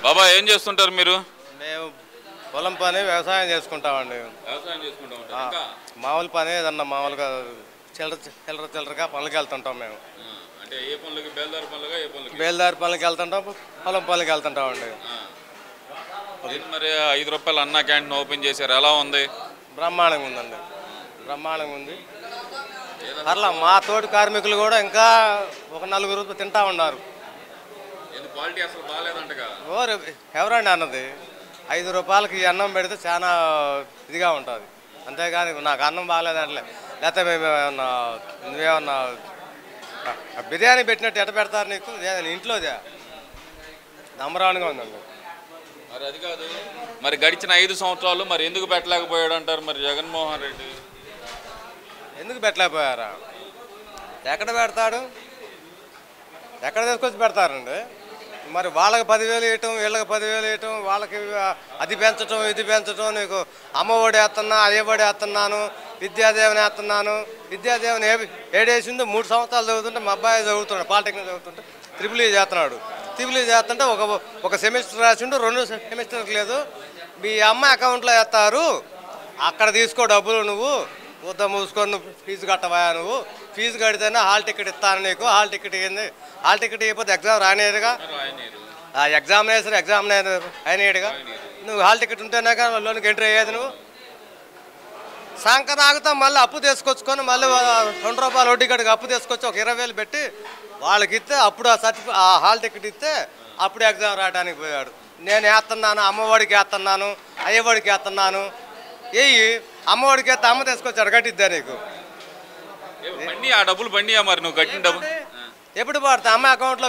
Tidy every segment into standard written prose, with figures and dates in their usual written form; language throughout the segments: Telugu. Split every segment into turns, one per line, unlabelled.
బాబా ఏం చేస్తుంటారు మీరు?
మేము పొలం పని వ్యవసాయం చేసుకుంటామండి.
వ్యవసాయం చేసుకుంటా ఉంటారు.
మామూలు పని ఏదన్నా మామూలుగా చిల్లరగా పనులకి వెళ్తుంటాం మేము.
అంటే ఏ పనులకి? బేల్దారి పనులుగా ఏ పనులకి?
బేల్దారి పనులకి వెళ్తుంటాం, పొలం పనులకి వెళ్తుంటామండి.
మరి 5 రూపాయలు అన్నా క్యాంటీన్ ఓపెన్ చేశారు, ఎలా ఉంది?
బ్రహ్మాండంగా ఉందండి, బ్రహ్మాండంగా ఉంది. అట్లా మా తోటి కార్మికులు కూడా ఇంకా ఒక 4 తింటా ఉన్నారు.
క్వాలిటీ అసలు బాగాలేదంటగా.
ఎవరండి అన్నది? 5 రూపాయలకి ఈ అన్నం పెడితే చాలా ఇదిగా ఉంటుంది, అంతేగాని నాకు అన్నం బాగాలేదంటలే. లేకపోతే మేము ఏమన్నా నువ్వేమన్నా బిర్యానీ పెట్టినట్టు ఎట్ట పెడతారు నీకు? ఇంట్లోదే నంబరాన్గా ఉందండి.
మరి అది కాదు, మరి గడిచిన 5 సంవత్సరాలు మరి ఎందుకు పెట్టలేకపోయాడు అంటారు మరి జగన్మోహన్ రెడ్డి?
ఎందుకు పెట్టలేకపోయారా? ఎక్కడ పెడతాడు? ఎక్కడ తీసుకొచ్చి పెడతారండి? మరి వాళ్ళకి 10,000 వేయటం, వీళ్ళకి 10,000 వేయటం, వాళ్ళకి అది పెంచటం ఇది పెంచటం. నీకు అమ్మఒడి వేస్తున్నా, అయ్యబడి వేస్తున్నాను, విద్యాదేవని వేస్తున్నాను. విద్యాదేవని ఏడేసిందో 3 సంవత్సరాలు చదువుతుంటే మా అబ్బాయి చదువుతున్నాడు, పాలిటెక్నిక్ చదువుతుంటే త్రిపుల్ చేస్తున్నాడు. త్రిపుల్ చేస్తుంటే ఒక సెమిస్టర్ రాసిండు, 2 సెమిస్టర్కి లేదు. మీ అమ్మ అకౌంట్లో వేస్తారు, అక్కడ తీసుకో డబ్బులు, నువ్వు వద్ద మూసుకొని నువ్వు ఫీజు కట్టవా, నువ్వు ఫీజు కడితేనే హాల్ టికెట్ ఇస్తాను నీకు. హాల్ టికెట్ ఇవ్వండి, హాల్ టికెట్ ఇవ్వకపోతే ఎగ్జామ్ రానేరుగా, ఎగ్జామినేషన్ అయినాడుగా. నువ్వు హాల్ టికెట్ ఉంటేనే కానీ లోనికి ఎంట్రీ అయ్యేది. నువ్వు సంకన ఆగుతా మళ్ళీ అప్పు తీసుకొచ్చుకొని మళ్ళీ 2 రూపాయలు వడ్డీ కడికి అప్పు తీసుకొచ్చి ఒక 20,000 పెట్టి వాళ్ళకి ఇస్తే అప్పుడు ఆ హాల్ టికెట్ ఇస్తే అప్పుడు ఎగ్జామ్ రాయడానికి పోయాడు. నేను వేస్తున్నాను, అమ్మఒడికి వేస్తున్నాను, అయ్యఒడికి వేస్తున్నాను. అమ్మఒడికి వేస్తే అమ్మ తీసుకొచ్చాడు, కట్టిద్దా నీకు?
ఆ డబ్బులు బండియా మరి నువ్వు కట్టిన డబ్బులు
ఎప్పుడు పడతా? అమ్మ అకౌంట్లో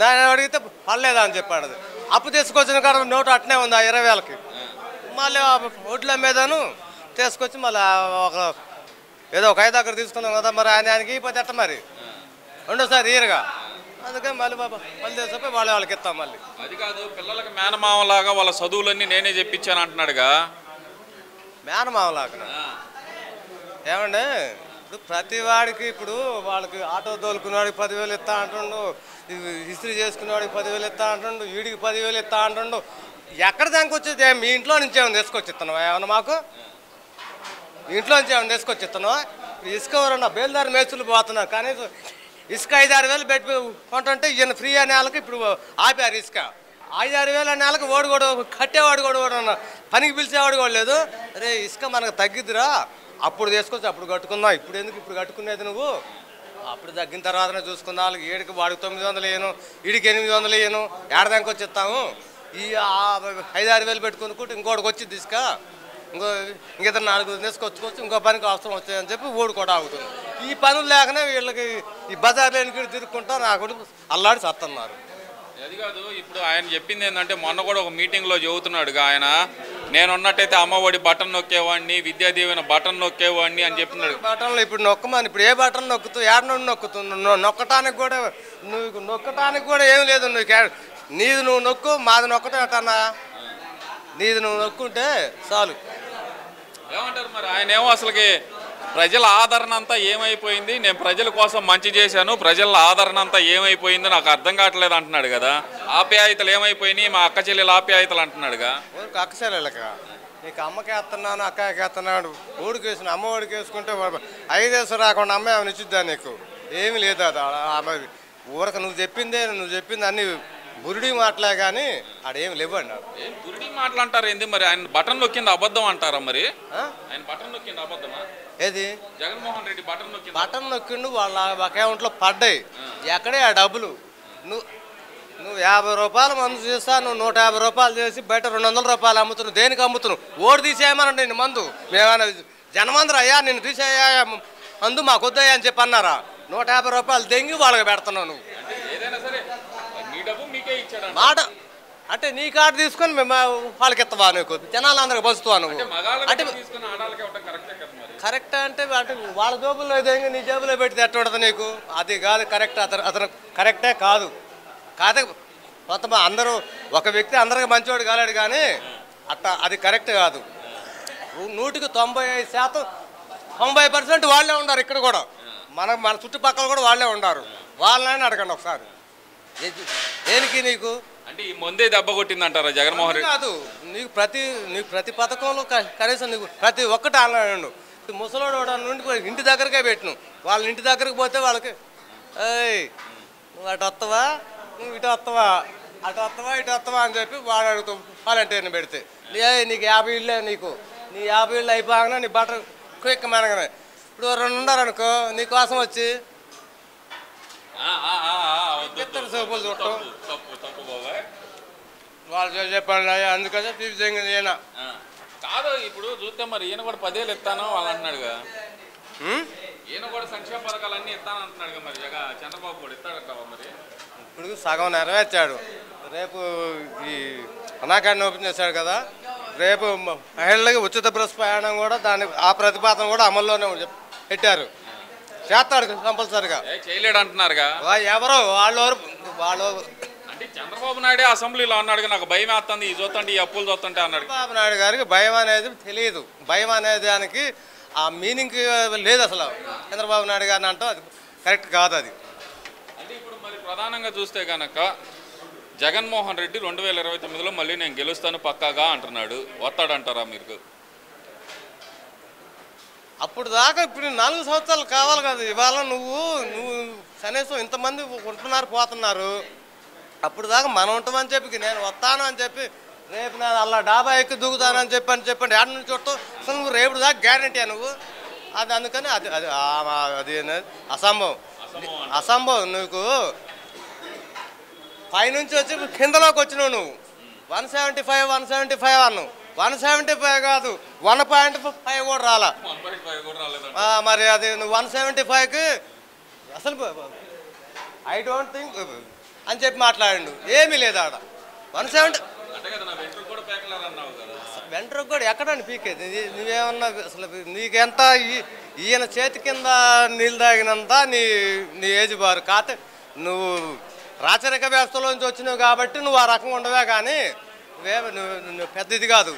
దాన్ని అడిగితే పడలేదా అని చెప్పాడు. అది అప్పు తీసుకొచ్చిన కాడ నోటు అట్నే ఉంది ఆ 20,000కి. మళ్ళీ ఒడ్ల మీదను తీసుకొచ్చి మళ్ళీ ఏదో ఒక 5 దగ్గర తీసుకున్నాం కదా, మరి ఆయనకి ఇపోతే ఎట్ట మరి? రెండోసారి ఈరుగా, అందుకని మళ్ళీ మళ్ళీ తీసుకుపోయి వాళ్ళకి ఇస్తాం. మళ్ళీ
అది కాదు, పిల్లలకి మేనమామలాగా వాళ్ళ చదువులన్నీ నేనే చెప్పించాను అంటున్నాడుగా.
మేనమామలాగా ఏమండి? ఇప్పుడు ప్రతి వాడికి ఇప్పుడు వాళ్ళకి ఆటో తోలుకునేవాడికి 10,000 ఇస్తా అంటుండు, ఇస్త్రీ చేసుకునేవాడికి 10,000 ఇస్తా అంటుండు, వీడికి 10,000 ఇస్తా అంటుండు. ఎక్కడ దానికి వచ్చేది? మీ ఇంట్లో నుంచి ఏమైనా తీసుకొచ్చి ఇస్తున్నావా? ఏమన్నా మాకు మీ ఇంట్లో నుంచి ఏమైనా తీసుకొచ్చి ఇస్తున్నావా? ఇసుక ఎవరన్నా బేల్దారి మేస్తులు పోతున్నారు, కానీ ఇసుక 5-6 పెట్టి కొంటుంటే ఈయన ఫ్రీ అనే వాళ్ళకి ఇప్పుడు ఆపారు. ఇసుక 5-6 అనే వాళ్ళకి ఓడి కూడా కట్టేవాడు కూడా పనికి పిలిచేవాడు కూడా లేదు. అరే ఇసుక మనకు తగ్గిద్దిరా, అప్పుడు తీసుకొచ్చి అప్పుడు కట్టుకుందాం, ఇప్పుడు ఎందుకు ఇప్పుడు కట్టుకునేది నువ్వు? అప్పుడు తగ్గిన తర్వాతనే చూసుకుందాం. వాళ్ళకి ఏడికి వాడికి 900 వేయను, వీడికి 800 వేయను, ఏడదానికి వచ్చి ఇస్తాము. ఈ 5-6 పెట్టుకునుకుంటే ఇంకోటికి వచ్చి తీసుక ఇంకిద్దరు 4 తీసుకొచ్చుకొచ్చి ఇంకో పనికి అవసరం వచ్చాయని చెప్పి ఓడి కూడా ఆగుతుంది. ఈ పనులు లేకనే వీళ్ళకి ఈ బజార్ లేనికి తిరుగుకుంటా నాకు అల్లాడి సత్తన్నారు.
అది కాదు, ఇప్పుడు ఆయన చెప్పింది ఏంటంటే మొన్న కూడా ఒక మీటింగ్లో చెబుతున్నాడుగా ఆయన, నేనున్నట్టయితే అమ్మఒడి బటన్ నొక్కేవాడిని, విద్యాదీవెన బటన్ నొక్కేవాడిని అని చెప్పినాడు.
బటన్లు ఇప్పుడు నొక్కమని, ఇప్పుడు ఏ బటన్ నొక్కుతూ ఏడ నుండి నొక్కుతుంది? నొక్కటానికి కూడా నువ్వు నొక్కటానికి కూడా ఏం లేదు. నీది నువ్వు నొక్కు, మాది నొక్కటే అట్టన్నా. నీది నువ్వు నొక్కుంటే చాలు.
ఏమంటారు మరి ఆయన? ఏమో అసలుకి ప్రజల ఆదరణ అంతా ఏమైపోయింది, నేను ప్రజల కోసం మంచి చేశాను, ప్రజల ఆదరణ అంతా ఏమైపోయిందో నాకు అర్థం కావట్లేదు అంటున్నాడు కదా. ఆప్యాయతలు ఏమైపోయినాయి, మా అక్క చెల్లెలు ఆప్యాయతలు అంటున్నాడుగా.
అక్క చెల్లెలక నీకు అమ్మకి వేస్తున్నాను, అక్కకి వేస్తున్నాడు, ఊడికి వేసిన అమ్మ ఒడికి వేసుకుంటే 5 వేసు రాకుండా అమ్మ ఏమైనా ఇచ్చిద్దా నీకు? ఏమి లేదు. అది ఊరక నువ్వు చెప్పింది అన్ని బురుడి మాటలే కానీ ఆడేమి లేవండి.
బురుడి మాటలు అంటారు ఏంది మరి? ఆయన బటన్ నొక్కింది అబద్ధం అంటారా మరి? ఆయన బటన్ నొక్కింది అబద్ధమా?
ఏది?
జగన్మోహన్ రెడ్డి
బటన్ నొక్కిండు, వాళ్ళ అకౌంట్లో పడ్డాయి. ఎక్కడే ఆ డబ్బులు? నువ్వు 50 రూపాయలు మందు చేస్తా, నువ్వు 150 రూపాయలు చేసి బయట 200 రూపాయలు అమ్ముతున్నావు. దేనికి అమ్ముతున్నావు? ఓడి తీసేయమనండి నేను మందు. మేమైనా జనమందరూ అయ్యా నిన్ను తీసేయ్యా మందు మాకు వద్దయ్యా అని చెప్పి అన్నారా? 150 రూపాయలు దెంగి వాళ్ళకి పెడుతున్నావు. నువ్వు మాట అంటే నీ కార్డు తీసుకొని మేము వాళ్ళకి ఎత్తవా? నీకు జనాలు అందరికి బతుకుతావా నువ్వు? అంటే కరెక్ట్ అంటే వాళ్ళ జోబుల్లో దెంగి నీ జేబులో పెడితే ఎట్ట నీకు? అది కాదు కరెక్ట్. అతను కరెక్టే కాదు. మొత్తం అందరూ ఒక వ్యక్తి అందరికి మంచివాడు కాలేడు కానీ అది కరెక్ట్ కాదు. 100కి 95% 90% వాళ్ళే ఉన్నారు. ఇక్కడ కూడా మన చుట్టుపక్కల కూడా వాళ్ళే ఉన్నారు. వాళ్ళని అడగండి ఒకసారి. దేనికి నీకు?
అంటే ఈ ముందే దెబ్బ కొట్టిందంటారా జగన్మోహన్ రెడ్డి?
కాదు, నీకు ప్రతి పథకంలో కనీసం నీకు ప్రతి ఒక్కటి ఆన్లైన్. ముసలోడు నుండి ఇంటి దగ్గరకే పెట్టిను. వాళ్ళ ఇంటి దగ్గరకు పోతే వాళ్ళకి ఏయ్ నువ్వు అటు వస్తావా, నువ్వు ఇటు వస్తావా, అటు వస్తావా ఇటు వస్తావా అని చెప్పి వాడు అడుగుతాం వాలంటీర్ని పెడితే. నీకు 50 ఇళ్ళే, నీ 50 ఇళ్ళు అయిపోగానే నీ బట్ట క్విక్ మెనగానే. ఇప్పుడు 2 ఉన్నారనుకో నీకోసం వచ్చి సోపులు చుట్టం వాళ్ళు చెప్పండి అందుకనే తీర్చేనా
కాదు. ఇప్పుడు చూస్తే మరి ఈయన కూడా 10 ఏళ్ళు ఇస్తాను వాళ్ళు అంటున్నాడుగా. ఈయన కూడా సంక్షేమ పథకాలన్నీ ఇస్తాను అంటున్నాడుగా. మరి చంద్రబాబు కూడా ఇస్తాడంటావా? మరి
ఇప్పుడు సగం నెరవేర్చాడు. రేపు ఈ అనాకాడిని ఓపెన్ చేశాడు కదా, రేపు మహిళలకి ఉచిత బస్ ప్రయాణం కూడా ఆ ప్రతిపాదన కూడా అమల్లోనే పెట్టారు. చేస్తాడు కంపల్సరిగా.
చేయలేడు అంటున్నారుగా
ఎవరో వాళ్ళు.
అంటే చంద్రబాబు నాయుడే అసెంబ్లీలో అన్నాడుగా నాకు భయం వేస్తుంది ఈ చూస్తుంటే ఈ అప్పులు చూస్తుంటే అన్నాడు.
చంద్రబాబు నాయుడు గారికి భయం అనేది తెలియదు. భయం అనే దానికి ఆ మీనింగ్ లేదు అసలు. చంద్రబాబు నాయుడు గారిని అంటాం అది కరెక్ట్ కాదు. అది
అంటే ఇప్పుడు మరి ప్రధానంగా చూస్తే కనుక జగన్మోహన్ రెడ్డి 2029లో మళ్ళీ నేను గెలుస్తాను పక్కాగా అంటున్నాడు. వస్తాడంటారా మీరు?
అప్పుడు దాకా ఇప్పుడు 4 సంవత్సరాలు కావాలి కదా. ఇవాళ నువ్వు కనీసం ఇంతమంది ఉంటున్నారు పోతున్నారు. అప్పుడు దాకా మనం ఉంటామని చెప్పి నేను వస్తాను అని చెప్పి రేపు నేను అలా డాబా ఎక్కి దూకుతానని చెప్పండి ఏడ నుంచి చుట్టూ అసలు నువ్వు రేపు దాకా గ్యారంటీ నువ్వు. అది అందుకని అది అసంభవం. నీకు పైనుంచి వచ్చి కిందలోకి వచ్చినావు నువ్వు. 175 అన్నావు. 175 కాదు 1.5 కూడా రాలా. మరి అది నువ్వు 175కి అసలు ఐ డోంట్ థింక్ అని చెప్పి మాట్లాడండు. ఏమీ లేదు ఆడ. 170 వెంట్రుకు కూడా ఎక్కడండి పీకేది? నువ్వేమన్నా అసలు నీకెంత ఈయన చేతి కింద నీళ్ళు తాగినంత నీ ఏజ్ బారు కాతే. నువ్వు రాచరిక వ్యవస్థలోంచి వచ్చినావు కాబట్టి నువ్వు ఆ రకంగా ఉండవే కానీ నువ్వు పెద్ద ఇది కాదు.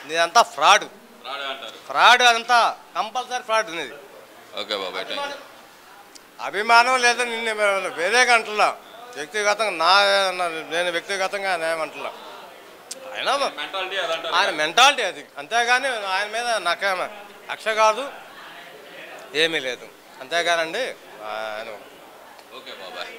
నీదంతా ఫ్రాడ్ అంతా కంపల్సరీ ఫ్రాడ్ నీది.
ఓకే బాబాయ్.
అభిమానం లేదా నిన్ను వేరే గంటలా వ్యక్తిగతంగా నేను వ్యక్తిగతంగా ఏమంటలా. ఆయన మెంటాలిటీ అది. అంతేగాని ఆయన మీద నాకేమో కక్ష కాదు ఏమీ లేదు. అంతేగానండి ఆయన.
ఓకే బాబాయ్.